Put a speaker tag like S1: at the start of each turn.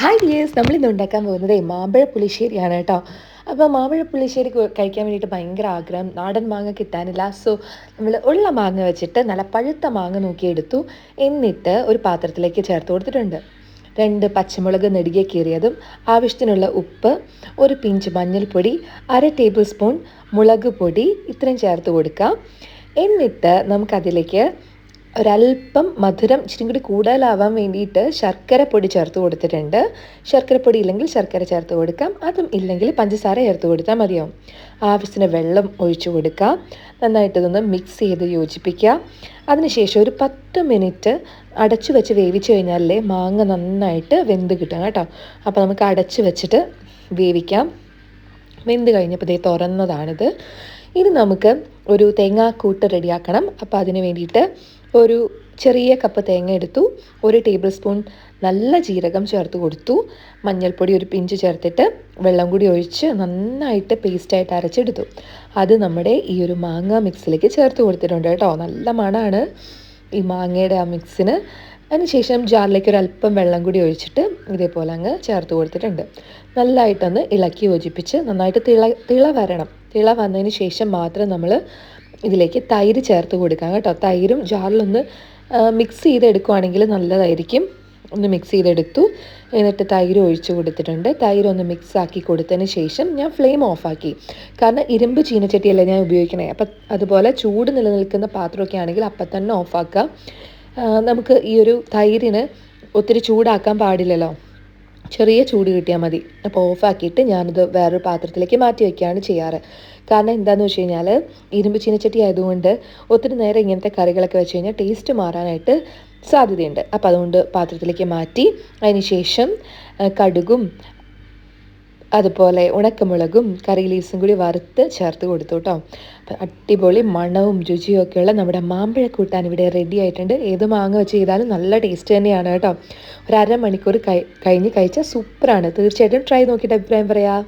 S1: Hi dears, നമ്മളിന്ന് ഉണ്ടാക്കാൻ പോകുന്നത് മാമ്പഴ പുളിശ്ശേരിയാണ് കേട്ടോ. അപ്പോൾ മാമ്പഴ പുളിശ്ശേരി കഴിക്കാൻ വേണ്ടിയിട്ട് ഭയങ്കര ആഗ്രഹം. നാടൻ മാങ്ങ കിട്ടാനില്ല. സോ നമ്മൾ ഉള്ള മാങ്ങ വെച്ചിട്ട് നല്ല പഴുത്ത മാങ്ങ നോക്കിയെടുത്തു. എന്നിട്ട് ഒരു പാത്രത്തിലേക്ക് ചേർത്ത് കൊടുത്തിട്ടുണ്ട്. 2 പച്ചമുളക് നെടുകെ കീറിയതും, ആവശ്യത്തിനുള്ള ഉപ്പ്, ഒരു പിഞ്ച് മഞ്ഞൾപ്പൊടി, 1/2 ടേബിൾ സ്പൂൺ മുളക് പൊടി ഇത്രയും ചേർത്ത് കൊടുക്കാം. എന്നിട്ട് നമുക്കതിലേക്ക് ഒരല്പം മധുരം ഇച്ചിരി കൂടി കൂടുതലാവാൻ വേണ്ടിയിട്ട് ശർക്കര പൊടി ചേർത്ത് കൊടുത്തിട്ടുണ്ട്. ശർക്കര പൊടി ഇല്ലെങ്കിൽ ശർക്കര ചേർത്ത് കൊടുക്കാം, അതും ഇല്ലെങ്കിൽ പഞ്ചസാര ചേർത്ത് കൊടുത്താൽ മതിയാവും. ആവശ്യത്തിന് വെള്ളം ഒഴിച്ചു കൊടുക്കാം. നന്നായിട്ട് ഇതൊന്ന് മിക്സ് ചെയ്ത് യോജിപ്പിക്കുക. അതിനുശേഷം ഒരു 10 മിനിറ്റ് അടച്ചു വെച്ച് വേവിച്ച് കഴിഞ്ഞാലേ മാങ്ങ നന്നായിട്ട് വെന്ത് കിട്ടും കേട്ടോ. അപ്പോൾ നമുക്ക് അടച്ചു വെച്ചിട്ട് വേവിക്കാം. വെന്ത് കഴിഞ്ഞപ്പോൾ ദേ തുറന്നതാണിത്. ഇനി നമുക്ക് ഒരു തേങ്ങാക്കൂട്ട് റെഡിയാക്കണം. അപ്പോൾ അതിന് വേണ്ടിയിട്ട് ഒരു ചെറിയ കപ്പ് തേങ്ങ എടുത്തു, 1 ടേബിൾ സ്പൂൺ നല്ല ജീരകം ചേർത്ത് കൊടുത്തു, മഞ്ഞൾപ്പൊടി ഒരു പിഞ്ച് ചേർത്തിട്ട് വെള്ളം കൂടി ഒഴിച്ച് നന്നായിട്ട് പേസ്റ്റായിട്ട് അരച്ചെടുത്തു. അത് നമ്മുടെ ഈ ഒരു മാങ്ങ മിക്സിലേക്ക് ചേർത്ത് കൊടുത്തിട്ടുണ്ട് കേട്ടോ. നല്ല മണമാണ് ഈ മാങ്ങയുടെ ആ മിക്സിന്. അതിനുശേഷം ജാറിലേക്ക് ഒരു അല്പം വെള്ളം കൂടി ഒഴിച്ചിട്ട് ഇതേപോലെ അങ്ങ് ചേർത്ത് കൊടുത്തിട്ടുണ്ട്. നല്ലതായിട്ടൊന്ന് ഇളക്കി യോജിപ്പിച്ച് നന്നായിട്ട് തിള വരണം. തിള വന്നതിന് ശേഷം മാത്രം നമ്മൾ ഇതിലേക്ക് തൈര് ചേർത്ത് കൊടുക്കാം കേട്ടോ. തൈരും ജാറിലൊന്ന് മിക്സ് ചെയ്തെടുക്കുകയാണെങ്കിൽ നല്ലതായിരിക്കും. ഒന്ന് മിക്സ് ചെയ്തെടുത്തു. എന്നിട്ട് തൈര് ഒഴിച്ച് കൊടുത്തിട്ടുണ്ട്. തൈരൊന്ന് മിക്സ് ആക്കി കൊടുത്തതിന് ശേഷം ഞാൻ ഫ്ലെയിം ഓഫാക്കി. കാരണം ഇരുമ്പ് ചീനച്ചട്ടിയല്ലേ ഞാൻ ഉപയോഗിക്കണേ. അപ്പം അതുപോലെ ചൂട് നിലനിൽക്കുന്ന പാത്രമൊക്കെ ആണെങ്കിൽ അപ്പം തന്നെ ഓഫാക്കാം. നമുക്ക് ഈ ഒരു തൈരിന് ഒത്തിരി ചൂടാക്കാൻ പാടില്ലല്ലോ, ചെറിയ ചൂട് കിട്ടിയാൽ മതി. അപ്പോൾ ഓഫാക്കിയിട്ട് ഞാനത് വേറൊരു പാത്രത്തിലേക്ക് മാറ്റി വയ്ക്കുകയാണ് ചെയ്യാറ്. കാരണം എന്താണെന്ന് വെച്ച് കഴിഞ്ഞാൽ ഇരുമ്പ് ചീനച്ചട്ടി ആയതുകൊണ്ട് ഒത്തിരി നേരം ഇങ്ങനത്തെ കറികളൊക്കെ വെച്ച് കഴിഞ്ഞാൽ ടേസ്റ്റ് മാറാനായിട്ട് സാധ്യതയുണ്ട്. അപ്പോൾ അതുകൊണ്ട് പാത്രത്തിലേക്ക് മാറ്റി അതിന് ശേഷം കടുകും അതുപോലെ ഉണക്കമുളകും കറി ലീവ്സും കൂടി വറുത്ത് ചേർത്ത് കൊടുത്തു കേട്ടോ. അപ്പം അടിപൊളി മണവും രുചിയും ഒക്കെയുള്ള നമ്മുടെ മാമ്പഴ കൂട്ടാൻ ഇവിടെ റെഡി ആയിട്ടുണ്ട്. ഏത് മാങ്ങ വെച്ച് ചെയ്താലും നല്ല ടേസ്റ്റ് തന്നെയാണ് കേട്ടോ. ഒരു അരമണിക്കൂർ കഴിഞ്ഞ് കഴിച്ചാൽ സൂപ്പറാണ്. തീർച്ചയായിട്ടും ട്രൈ നോക്കിയിട്ട് അഭിപ്രായം പറയാം.